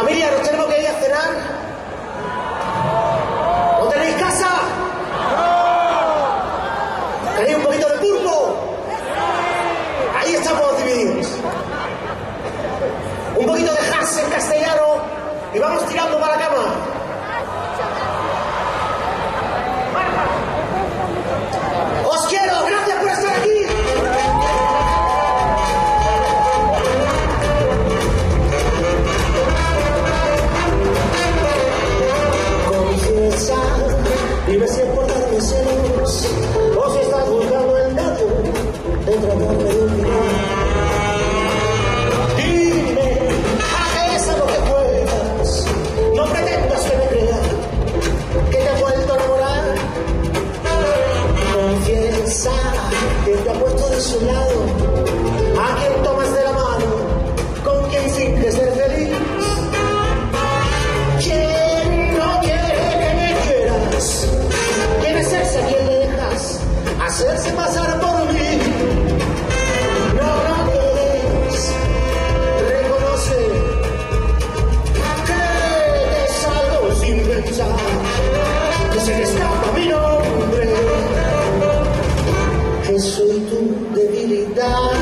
Familia, ¿nos tenemos que ir a cenar? ¿No tenéis casa? ¿Queréis un poquito de pulpo? Ahí estamos divididos. Un poquito de jazz en castellano y vamos tirando para la cama. ¡Os quiero! ¡Gracias por estar aquí! Dime si es por darme celos o si estás buscando el dato de tratarme de un final. Dime, haz lo que puedas, no pretendas que me crea que te he vuelto a enamorar. Confiesa que te ha puesto de su lado, a quien tomas de la mano, con quien finges ser feliz. ¿Quién es ese a quien le dejas hacerse pasar por mí? No lo quieres, reconoce que te salgo sin pensar, que se te escapa mi nombre, que soy tu debilidad.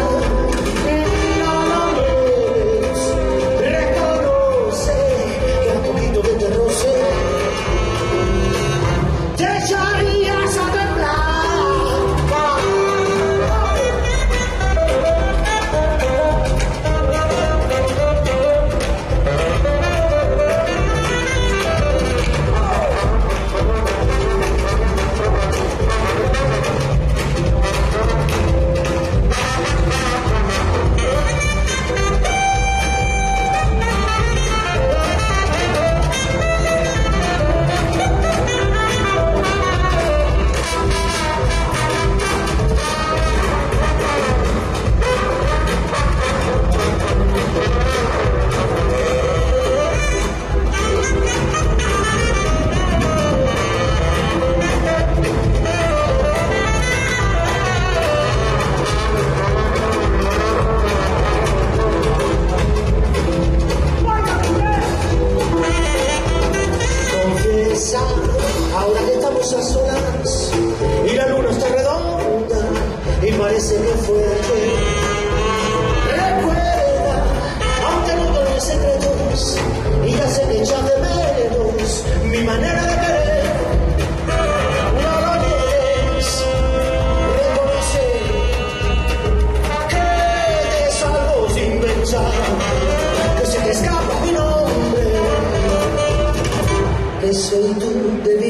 Ahora que estamos a solas y la luna está redonda y parece que fue ayer. Recuerda, aunque no tengo secretos y ya sé que echas de menos mi manera de querer. No lo niegues, reconoce que te salgo sin pensar, que se te escapa mi nombre, que soy tu debilidad.